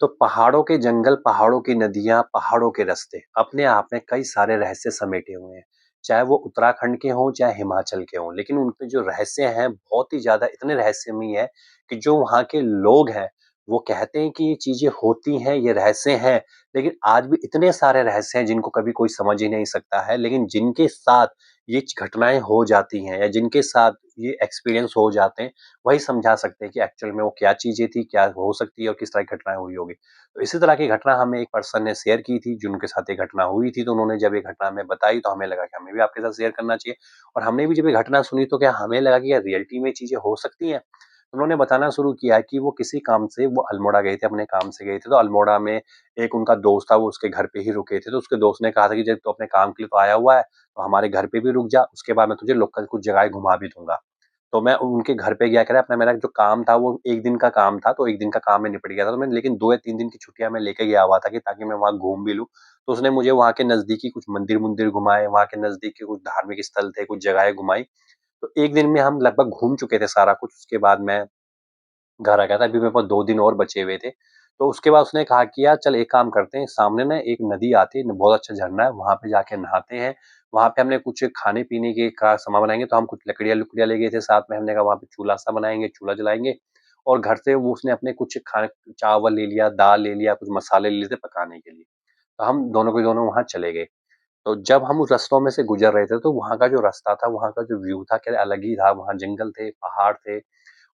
तो पहाड़ों के जंगल, पहाड़ों की नदियाँ, पहाड़ों के रास्ते अपने आप में कई सारे रहस्य समेटे हुए हैं। चाहे वो उत्तराखंड के हों, चाहे हिमाचल के हों, लेकिन उनपे जो रहस्य हैं बहुत ही ज़्यादा इतने रहस्यमयी हैं कि जो वहाँ के लोग हैं, वो कहते हैं कि ये चीज़ें होती हैं, ये रहस्य हैं, लेकिन आज भी इतने सारे रहस्य हैं जिनको कभी कोई समझ ही नहीं सकता है। लेकिन जिनके साथ ये घटनाएँ हो जाती हैं या जिनके साथ ये एक्सपीरियंस हो जाते हैं, वही समझा सकते हैं कि एक्चुअल में वो क्या चीज़ें थी, क्या हो सकती है और किस तरह की घटनाएँ हुई होगी। तो इसी तरह की घटना हमें एक पर्सन ने शेयर की थी, जिनके साथ ये घटना हुई थी, तो उन्होंने जब ये घटना हमें बताई तो हमें लगा कि हमें भी आपके साथ शेयर करना चाहिए और हमने भी जब ये घटना सुनी तो क्या हमें लगा कि यार रियलिटी में चीज़ें हो सकती हैं। उन्होंने बताना शुरू किया कि वो किसी काम से वो अल्मोड़ा गए थे, अपने काम से गए थे, तो अल्मोड़ा में एक उनका दोस्त था, वो उसके घर पे ही रुके थे, तो उसके दोस्त ने कहा था कि जब तू अपने काम के लिए तो आया हुआ है, तो हमारे घर पे भी रुक जा, उसके बाद मैं तुझे लोकल कुछ जगह घुमा भी दूँगा। तो मैं उनके घर पे गया, कह रहा अपना मेरा जो काम था वो 1 दिन का काम था, तो 1 दिन का काम में निपट गया था, तो मैं लेकिन 2 या 3 दिन की छुट्टियाँ मैं लेके गया हुआ था कि ताकि मैं वहाँ घूम भी लूँ। तो उसने मुझे वहाँ के नज़दीकी कुछ मंदिर-मुंदिर घुमाए, वहाँ के नज़दीकी कुछ धार्मिक स्थल थे, कुछ जगहें घुमाई। तो 1 दिन में हम लगभग घूम चुके थे सारा कुछ, उसके बाद मैं घर आ गया था, अभी मेरे पास 2 दिन और बचे हुए थे। तो उसके बाद उसने कहा कि यार चल एक काम करते हैं, सामने ना एक नदी आती है, बहुत अच्छा झरना है, वहाँ पे जाके नहाते हैं। वहाँ पे हमने कुछ खाने-पीने के का सामान बनाएँगे, तो हम कुछ लकड़ियाँ-लुकड़ियाँ ले गए थे साथ में, हमने कहा वहाँ पे चूल्हा-सा बनाएँगे, चूल्हा जलाएँगे और घर से वो उसने अपने कुछ खा चावल ले लिया, दाल ले लिया, कुछ मसाले ले लिए थे पकाने के लिए। तो हम दोनों के दोनों वहाँ चले गए। तो जब हम उस रास्तों में से गुज़र रहे थे, तो वहाँ का जो रास्ता था, वहाँ का जो व्यू था, क्या अलग ही था। वहाँ जंगल थे, पहाड़ थे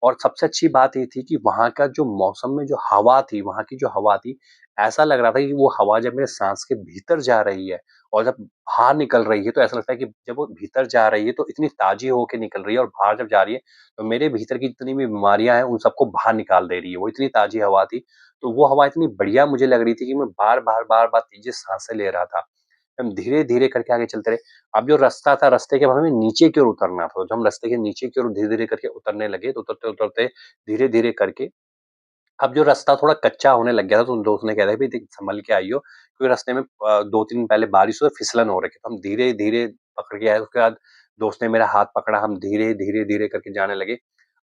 और सबसे अच्छी बात ये थी कि वहाँ का जो मौसम में जो हवा थी, वहाँ की जो हवा थी, ऐसा लग रहा था कि वो हवा जब मेरे साँस के भीतर जा रही है और जब बाहर निकल रही है, तो ऐसा लगता है कि जब वो भीतर जा रही है, तो इतनी ताज़ी होके निकल रही है और बाहर जब जा रही है, तो मेरे भीतर की जितनी भी बीमारियाँ हैं, उन सबको बाहर निकाल दे रही है। वो इतनी ताज़ी हवा थी, तो वो हवा इतनी बढ़िया मुझे लग रही थी कि मैं बार-बार, बार-बार तेज़ी साँसें ले रहा था। हम धीरे-धीरे करके आगे चलते रहे। अब जो रास्ता था, रास्ते के अब हमें नीचे की ओर उतरना था। जब हम रास्ते के नीचे की ओर धीरे-धीरे करके उतरने लगे, तो उतरते-उतरते धीरे-धीरे करके अब जो रास्ता थोड़ा कच्चा होने लग गया था, तो उन दोस्त ने कहा था, "भई देख सँभल के आइयो" क्योंकि रास्ते में 2-3 दिन पहले बारिश हुई और फिसलन हो रखी। तो हम धीरे-धीरे पकड़ के आए, उसके बाद दोस्त ने मेरा हाथ पकड़ा, हम धीरे-धीरे करके जाने लगे।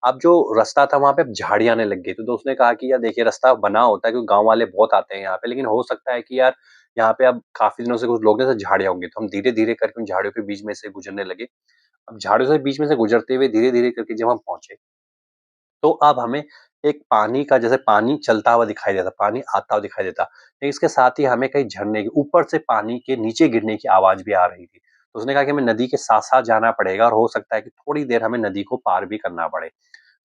अब जो रास्ता था वहाँ पे अब झाड़ियाँ आने लग गई, तो दोस्त ने कहा कि यार देखिए रास्ता बना होता है क्योंकि गाँव वाले बहुत आते हैं यहाँ पे, लेकिन हो सकता है कि यार यहाँ पे अब काफ़ी दिनों से कुछ लोग ना ऐसे झाड़ियाँ होंगी, तो हम धीरे-धीरे करके उन झाड़ियों के बीच में से गुज़रने लगे। अब झाड़ियों से बीच में से गुज़रते हुए धीरे-धीरे करके जब हम पहुँचे, तो अब हमें एक पानी का जैसे पानी चलता हुआ दिखाई देता, पानी आता हुआ दिखाई देता। लेकिन इसके साथ ही हमें कहीं झरने के ऊपर से पानी के नीचे गिरने की आवाज़ भी आ रही थी। तो उसने कहा कि हमें नदी के साथ-साथ जाना पड़ेगा और हो सकता है कि थोड़ी देर हमें नदी को पार भी करना पड़े।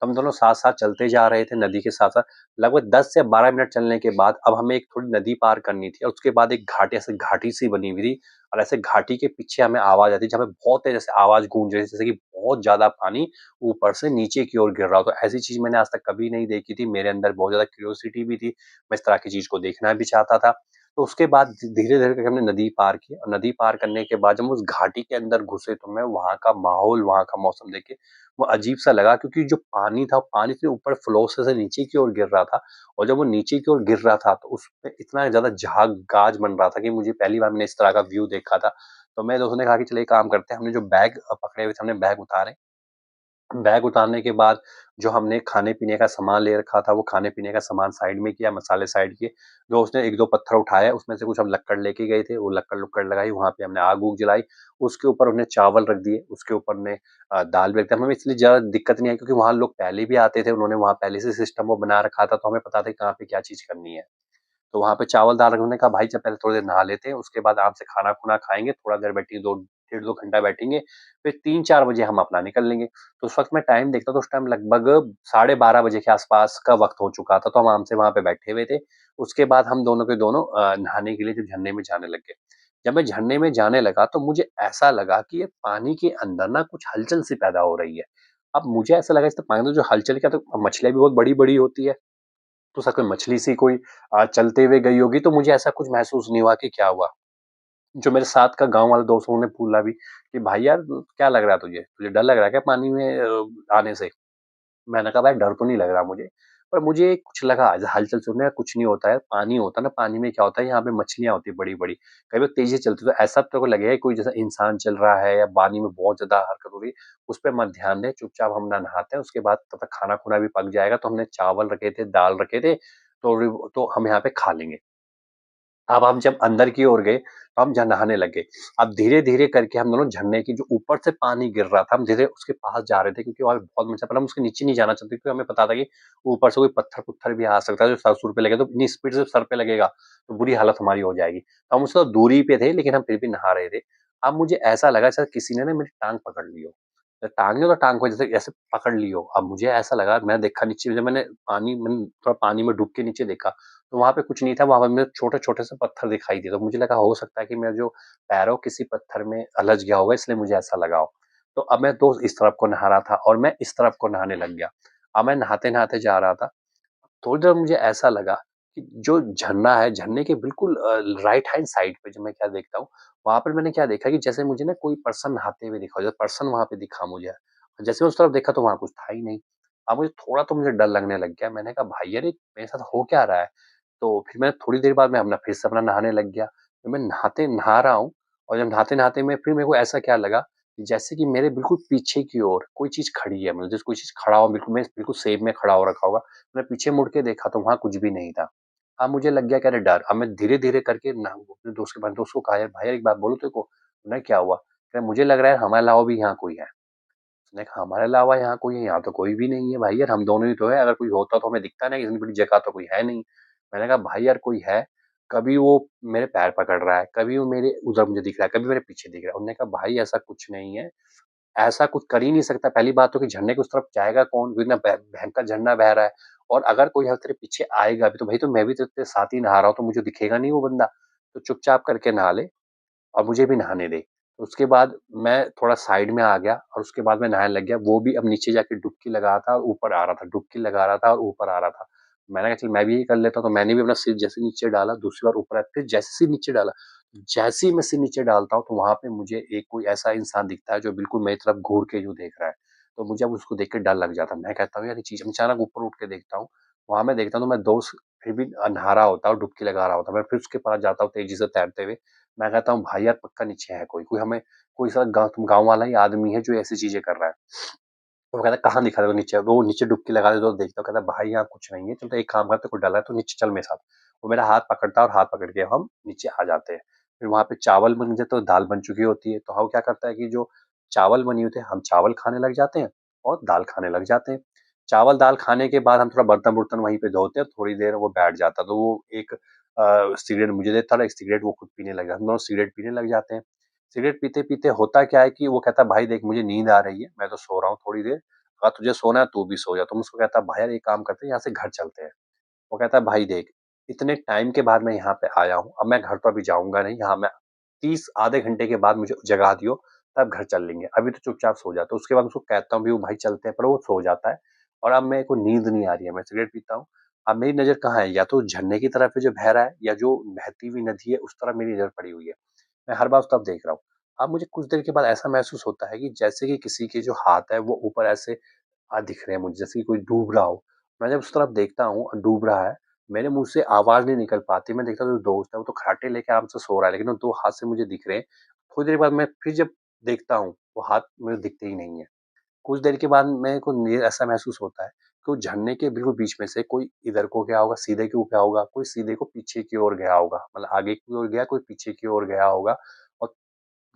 हम दोनों साथ-साथ चलते जा रहे थे नदी के साथ-साथ। लगभग 10 से 12 मिनट चलने के बाद अब हमें एक थोड़ी नदी पार करनी थी और उसके बाद एक घाटी ऐसे घाटी-सी बनी हुई थी और ऐसे घाटी के पीछे हमें आवाज़ आती, जहाँ पे बहुत तेज़ ऐसे आवाज़ गूंज रही थी, जैसे कि बहुत ज़्यादा पानी ऊपर से नीचे की ओर गिर रहा हो। तो ऐसी चीज़ मैंने आज तक कभी नहीं देखी थी। मेरे अंदर बहुत ज़्यादा क्यूरियोसिटी भी थी। मैं इस तरह की चीज़ को देखना भी चाहता था। तो उसके बाद धीरे-धीरे करके हमने नदी पार की और नदी पार करने के बाद जब हम उस घाटी के अंदर घुसे, तो मैं वहाँ का माहौल, वहाँ का मौसम देख के वो अजीब-सा लगा क्योंकि जो पानी था, पानी इतने ऊपर फ्लो से नीचे की ओर गिर रहा था और जब वो नीचे की ओर गिर रहा था, तो उसमें इतना ज़्यादा झाग-गाज बन रहा था कि मुझे पहली बार मैंने इस तरह का व्यू देखा था। तो मेरे दोस्तों ने कहा कि चलिए एक काम करते हैं, हमने जो बैग पकड़े हुए थे, हमने बैग उतारे। बैग उतारने के बाद जो हमने खाने-पीने का सामान ले रखा था, वो खाने-पीने का सामान साइड में किया, मसाले साइड किए। जो उसने 1-2 पत्थर उठाए, उसमें से कुछ हम लक्कड़ लेके गए थे, वो लक्कड़-लुक्कड़ लगाई, वहाँ पे हमने आग-वूग जलाई। उसके ऊपर हमने चावल रख दिए, उसके ऊपर हमने दाल भी रख दिया। हमें इसलिए ज़्यादा दिक्कत नहीं आई क्योंकि वहाँ लोग पहले भी आते थे, उन्होंने वहाँ पहले से सिस्टम वो बना रखा था, तो हमें पता था कि कहाँ पे क्या चीज़ करनी है। तो वहाँ पे चावल-दाल उन्होंने कहा भाई चल पहले थोड़ी देर नहा लेते हैं, उसके बाद आराम से खाना-खुना खाएँगे, थोड़ा देर बैठेंगे 2 डेढ़ 2 घंटा बैठेंगे, फिर 3-4 बजे हम अपना निकल लेंगे। तो उस वक़्त मैं टाइम देखता तो उस टाइम लगभग साढ़े 12 बजे के आस-पास का वक़्त हो चुका था, तो हम आराम से वहाँ पे बैठे हुए थे। उसके बाद हम दोनों के दोनों नहाने के लिए जब झरने में जाने लग गए। जब मैं झरने में जाने लगा तो मुझे ऐसा लगा कि ये पानी के अंदर ना कुछ हलचल सी पैदा हो रही है। अब मुझे ऐसा लगा इस पानी में जो हलचल क्या तो मछलियाँ भी बहुत बड़ी-बड़ी होती है। तो सच में मछली सी कोई चलते हुए गई होगी तो मुझे ऐसा कुछ महसूस नहीं हुआ कि क्या हुआ। जो मेरे साथ का गाँव वाले दोस्त उन्होंने बोला भी कि भाई यार क्या लग रहा है तुझे? तुझे डर लग रहा है क्या पानी में आने से? मैंने कहा भाई डर तो नहीं लग रहा मुझे, पर मुझे कुछ लगा ऐसे हलचल सुनने का कुछ नहीं होता है, पानी होता है ना, पानी में क्या होता है यहाँ पे मछलियाँ होती हैं बड़ी-बड़ी, कई बार तेज़ी से चलती है तो ऐसा तेरे को लगेगा कि कोई जैसा इंसान चल रहा है या पानी में बहुत ज़्यादा हरकत हो रही है, उस पे मत ध्यान दे, चुपचाप हम ना नहाते हैं, उसके बाद तब तक खाना-खुना भी पक जाएगा। तो हमने चावल रखे थे, दाल रखे थे, तो हम यहाँ पे खा लेंगे। अब हम जब अंदर की ओर गए, तो हम नहाने लग गए। अब धीरे-धीरे करके हम दोनों झरने की जो ऊपर से पानी गिर रहा था, हम धीरे उसके पास जा रहे थे क्योंकि वहाँ पे बहुत मज़ा, पर हम उसके नीचे नहीं जाना चाहते क्योंकि हमें पता था कि ऊपर से कोई पत्थर-पुत्थर भी आ सकता है, जो सर-सुर पे लगे तो इतनी स्पीड से सर पे लगेगा, तो बुरी हालत हमारी हो जाएगी। तो हम उससे दूरी पे थे, लेकिन हम फिर भी नहा रहे थे। अब मुझे ऐसा लगा जैसे किसी ने ना मेरी टाँग पकड़ ली हो। टाँग नहीं होता, टाँग को जैसे ऐसे पकड़ ली हो। अब मुझे ऐसा लगा, मैं देखा नीचे, जब मैंने थोड़ा पानी में डूब के नीचे देखा, तो वहाँ पे कुछ नहीं था, वहाँ पे मुझे छोटे-छोटे से पत्थर दिखाई दिए, तो मुझे लगा हो सकता है कि मेरा जो पैर किसी पत्थर में अलझ गया होगा, इसलिए मुझे ऐसा लगा हो। तो अब मैं तो इस तरफ को नहा रहा था और मैं इस तरफ को नहाने लग गया। अब मैं नहाते-नहाते जा रहा था, थोड़ी देर मुझे ऐसा लगा कि जो झरना है, झरने के बिल्कुल राइट हैंड साइड पे जब मैं क्या देखता हूँ, वहाँ पर मैंने क्या देखा कि जैसे मुझे ना कोई पर्सन नहाते हुए दिखा, जैसे पर्सन वहाँ पे दिखा मुझे। जैसे मैं उस तरफ देखा तो वहाँ कुछ था ही नहीं। अब मुझे डर लगने लग गया। मैंने कहा भाई यार, ये मेरे साथ हो क्या रहा है? तो फिर मैं थोड़ी देर बाद मैं अपना फिर से अपना नहाने लग गया। तो मैं नहा रहा हूँ और जब नहाते-नहाते मैं फिर मेरे को ऐसा क्या लगा कि जैसे कि मेरे बिल्कुल पीछे की ओर कोई चीज़ खड़ी है। मतलब जैसे कोई चीज़ खड़ा हो, बिल्कुल मैं बिल्कुल सेफ में खड़ा हो रखा होगा। मैं पीछे मुड़ के देखा तो वहाँ कुछ भी नहीं था। अब मुझे लग गया कि अरे डर! अब मैं धीरे-धीरे करके ना अपने दोस्त को कहा, "यार भाई, यार एक बात बोलूँ तेरे को?" बोला, "क्या हुआ?" कह रहा, "मुझे लग रहा है हमारे अलावा भी यहाँ कोई है।" उसने कहा, "हमारे अलावा यहाँ कोई है? यहाँ तो कोई भी नहीं है भाई यार, हम दोनों ही तो हैं, अगर कोई होता तो हमें दिखता ना, इतनी बड़ी जगह तो कोई है नहीं।" मैंने कहा, "भाई यार कोई है, कभी वो मेरे पैर पकड़ रहा है, कभी वो मेरे उधर मुझे दिख रहा है, कभी मेरे पीछे दिख रहा है।" उन्होंने कहा, "भाई ऐसा कुछ नहीं है, ऐसा कुछ कर ही नहीं सकता। पहली बात तो कि झरने के उस तरफ जाएगा कौन? वो इतना भयंकर झरना बह रहा है, और अगर कोई तेरे पीछे आएगा भी तो भाई, तो मैं भी तो तेरे साथ ही नहा रहा हूँ, तो मुझे दिखेगा नहीं वो बंदा। तो चुपचाप करके नहा ले और मुझे भी नहाने दे।" उसके बाद मैं थोड़ा साइड में आ गया और उसके बाद मैं नहाने लग गया। वो भी अब नीचे जाके डुबकी लगा रहा था और ऊपर आ रहा था, डुबकी लगा रहा था और ऊपर आ रहा था। मैंने कहा चल मैं भी यही कर लेता हूँ, तो मैंने भी अपना सिर जैसे नीचे डाला, दूसरी बार ऊपर आया, फिर जैसे सिर नीचे डाला, जैसे ही मैं सिर नीचे डालता हूँ, तो वहाँ पे मुझे एक कोई ऐसा इंसान दिखता है जो बिल्कुल मेरी तरफ घूर के यूँ देख रहा है। तो मुझे अब उसको देख के डर लग जाता है। मैं कहता हूँ यार ये चीज़, अचानक ऊपर उठ के देखता हूँ, वहाँ मैं देखता हूँ तो मैं दोस्त फिर भी नहा रहा होता है और डुबकी लगा रहा होता है। मैं फिर उसके पास जाता हूँ तेज़ी से तैरते हुए। मैं कहता हूँ भाई यार पक्का नीचे है कोई, कोई हमें कोई सा गाँव वाला ही आदमी है जो ऐसी चीज़ें कर रहा है। तो वो कहता है कहाँ दिखा रहे हो नीचे? वो नीचे डुबकी लगा रहे तो देखता हूँ, कहता है भाई यहाँ कुछ नहीं है, चल तो एक काम करते, कोई डर रहा है तो नीचे चल मेरे साथ। वो मेरा हाथ पकड़ता है और हाथ पकड़ के हम नीचे आ जाते हैं। फिर वहाँ पे चावल बन जाते, तो दाल बन चुकी होती है, तो हम क्या करता है कि जो चावल बनी होती है, हम चावल खाने लग जाते हैं और दाल खाने लग जाते हैं। चावल-दाल खाने के बाद हम थोड़ा बर्तन-वर्तन वहीं पे धोते हैं, थोड़ी देर वो बैठ जाता है, तो वो एक सिगरेट मुझे देता है और एक सिगरेट वो खुद पीने लग जाता है। हम दोनों सिगरेट पीने लग जाते हैं। सिगरेट पीते-पीते होता क्या है कि वो कहता है भाई देख मुझे नींद आ रही है, मैं तो सो रहा हूँ थोड़ी देर, अगर तुझे सोना है तू भी सो जा। तो मैं उसको कहता भाई यार एक काम करते हैं, यहाँ से घर चलते हैं। वो कहता है भाई देख, इतने टाइम के बाद मैं यहाँ पे आया हूँ, अब मैं घर तो अभी जाऊँगा नहीं, यहाँ मैं 30 आधे घंटे के बाद मुझे जगा दियो, तब घर चल लेंगे, अभी तो चुपचाप सो जा। तो उसके बाद उसको कहता हूँ भी वो भाई चलते हैं, पर वो सो जाता है और अब मेरे को नींद नहीं आ रही है, मैं सिगरेट पीता हूँ। अब मेरी नज़र कहाँ है, या तो झरने की तरफ है जो बह रहा है, या जो बहती हुई नदी है उस तरफ मेरी नज़र पड़ी हुई है। मैं हर बार उस तरफ देख रहा हूँ। अब मुझे कुछ देर के बाद ऐसा महसूस होता है कि जैसे कि किसी के जो हाथ है वो ऊपर ऐसे दिख रहे हैं मुझे, जैसे कि कोई डूब रहा हो। मैं जब उस तरफ देखता हूँ और डूब रहा है, मेरे मुँह से आवाज़ नहीं निकल पाती। मैं देखता हूँ जो दोस्त है वो तो खराटे लेके आराम से सो रहा है, लेकिन वो 2 हाथ से मुझे दिख रहे हैं। थोड़ी देर बाद मैं फिर जब देखता हूँ, वो हाथ मुझे दिखते ही नहीं है। कुछ देर के बाद मेरे को ये ऐसा महसूस होता है कि वो झरने के बिल्कुल बीच में से कोई इधर को गया होगा, सीधे को गया होगा, कोई सीधे को पीछे की ओर गया होगा। मतलब आगे की ओर गया, कोई पीछे की ओर गया होगा, और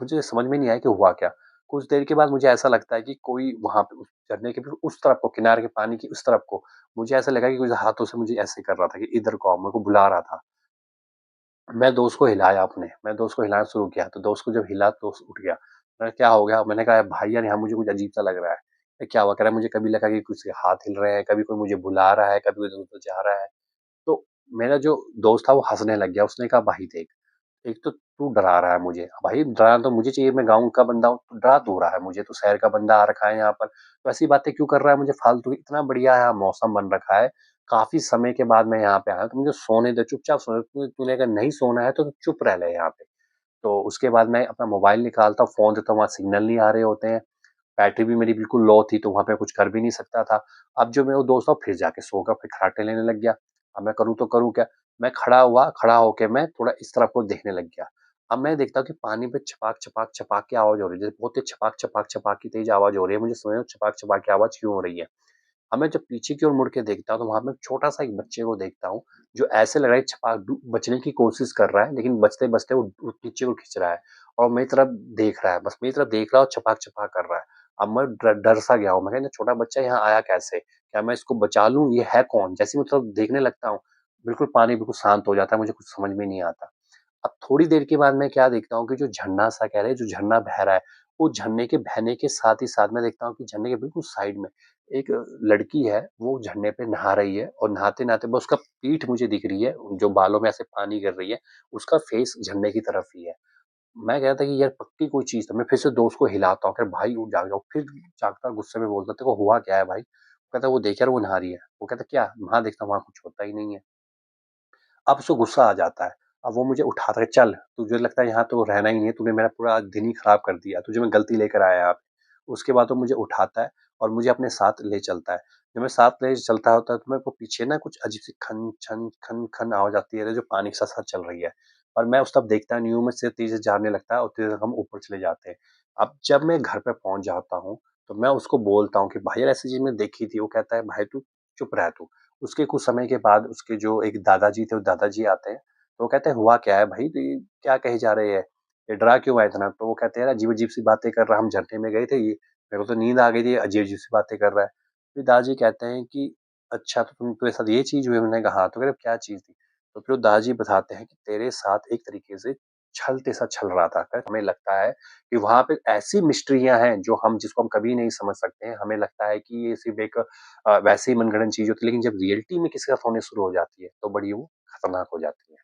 मुझे समझ में नहीं आया कि हुआ क्या? कुछ देर के बाद मुझे ऐसा लगता है कि कोई वहाँ पे उस झरने के बिल्कुल उस तरफ को, किनारे के पानी की उस तरफ को, मुझे ऐसा लगा कि कोई हाथों से मुझे ऐसे कर रहा था कि इधर को आओ, मेरे को बुला रहा था। मैं दोस्त को हिलाया अपने, मैं दोस्त को हिलाना शुरू किया, तो दोस्त को जब हिला तो दोस्त उठ गया। मैंने क्या हो गया? मैंने कहा भाई यार यहाँ मुझे कुछ अजीब-सा लग रहा है। क्या हुआ? कह रहा है मुझे कभी लगा कि किसी के हाथ हिल रहे हैं, कभी कोई मुझे बुला रहा है, कभी कोई इधर-उधर जा रहा है। तो मेरा जो दोस्त था वो हँसने लग गया, उसने कहा भाई देख, एक तो तू डरा रहा है मुझे, भाई डराना तो मुझे चाहिए, मैं गाँव का बंदा हूँ, तू डरा क्यों रहा है मुझे? तू शहर का बंदा आ रखा है यहाँ पर, तो ऐसी बातें क्यों कर रहा है मुझे फालतू की? इतना बढ़िया यहाँ मौसम बन रखा है, काफ़ी समय के बाद मैं यहाँ पे आया हूँ, तो मुझे सोने दे, चुपचाप सोने दे, तूने अगर नहीं सोना है तो तू चुप रह ले यहाँ पे। तो उसके बाद मैं अपना मोबाइल निकालता हूँ, फ़ोन देता हूँ, वहाँ सिग्नल नहीं आ रहे होते हैं, बैटरी भी मेरी बिल्कुल लो थी, तो वहाँ पे कुछ कर भी नहीं सकता था। अब जो मेरा वो दोस्त था वो फिर जाके सो गया, फिर खर्राटे लेने लग गया। अब मैं करूँ तो करूँ क्या? मैं खड़ा हुआ, खड़ा होके मैं थोड़ा इस तरफ को देखने लग गया। अब मैं देखता हूँ कि पानी पे छपाक, छपाक, छपाक की आवाज़ हो रही है, जैसे बहुत तेज़ छपाक, छपाक, छपाक की तेज़ आवाज़ हो रही है। मुझे समझ में छपाक, छपाक की आवाज़ क्यों हो रही है? अब मैं जब पीछे की ओर मुड़ के देखता हूँ तो वहाँ पे छोटा-सा एक बच्चे को देखता हूँ, जो ऐसे लग रहा है छपा डू बचने की कोशिश कर रहा है, लेकिन बचते-बचते वो नीचे को खिंच रहा है और मेरी तरफ देख रहा है, बस मेरी तरफ देख रहा है और छपाक-छपाक कर रहा है। अब मैं डर सा गया हूँ, मैं कहा ये छोटा बच्चा यहाँ आया कैसे? क्या मैं इसको बचा लूँ? ये है कौन? जैसे ही मैं तरफ देखने लगता हूँ, बिल्कुल पानी बिल्कुल शांत हो जाता है, मुझे कुछ समझ में नहीं आता। अब थोड़ी देर के बाद मैं क्या देखता हूँ कि जो झरना सा कह रहे हैं, जो झरना बह रहा है, वो झरने के बहने के साथ ही साथ मैं देखता हूँ कि झरने के बिल्कुल साइड में एक लड़की है, वो झरने पे नहा रही है और नहाते-नहाते बस उसका पीठ मुझे दिख रही है, जो बालों में ऐसे पानी गिर रही है, उसका फेस झरने की तरफ ही है। मैं कह रहा था कि यार पक्की कोई चीज़ है, मैं फिर से दोस्त को हिलाता हूँ, "अरे भाई उठ जाग जाओ।" फिर जागता गुस्से में बोलता, "तेरे को हुआ क्या है भाई?" कहता है, "वो देख यार वो नहा रही है।" वो कहता है, "क्या?" वहाँ देखता हूँ वहाँ कुछ होता ही नहीं है। अब उसको गुस्सा आ जाता है। अब वो मुझे उठाता है, "चल, तुझे लगता है यहाँ तो रहना ही नहीं है, तूने मेरा पूरा दिन ही खराब कर दिया, तुझे मैं गलती लेकर आया यहाँ पे।" उसके बाद वो मुझे उठाता है और मुझे अपने साथ ले चलता है। जब मैं साथ ले चलता होता है तो मेरे को पीछे ना कुछ अजीब सी खन, छन, खन, खन आवाज़ आती है जो पानी के साथ-साथ चल रही है और मैं उस तरफ देखता नहीं हूँ, मैं सिर्फ़ तेज़ी से जाने लगता है और तेज़ हम ऊपर चले जाते हैं। अब जब मैं घर पे पहुँच जाता हूँ, तो मैं उसको बोलता हूँ कि, "भाई यार ऐसी चीज़ मैंने देखी थी।" वो कहता है, "भाई तू चुप रह तू।" उसके कुछ समय के बाद उसके जो एक दादाजी थे, वो दादाजी आते हैं, तो वो कहते हैं, "हुआ क्या है भाई? तो ये क्या कहे जा रहे हैं? ये डरा क्यों है इतना?" तो वो कहते हैं, "यार अजीब-अजीब सी बातें कर रहा है, हम झरने में गए थे, ये मेरे को तो नींद आ गई थी, अजीब-अजीब सी बातें कर रहा है।" फिर दादाजी कहते हैं कि, "अच्छा तो तुम्हारे साथ ये चीज़ हुई?" मैंने कहा, "हाँ।" तो कह रहे, "क्या चीज़ थी?" तो फिर वो दादाजी बताते हैं कि तेरे साथ एक तरीके से छल तेरा साथ छल रहा था। हमें लगता है कि वहाँ पे ऐसी मिस्ट्रियाँ हैं जो हम जिसको हम कभी नहीं समझ सकते हैं। हमें लगता है कि ये सिर्फ़ एक वैसे ही मनगढ़ंत चीज़ होती है, लेकिन जब रियलिटी में किसी के साथ होने शुरू हो जाती है, तो बड़ी वो खतरनाक हो जाती है।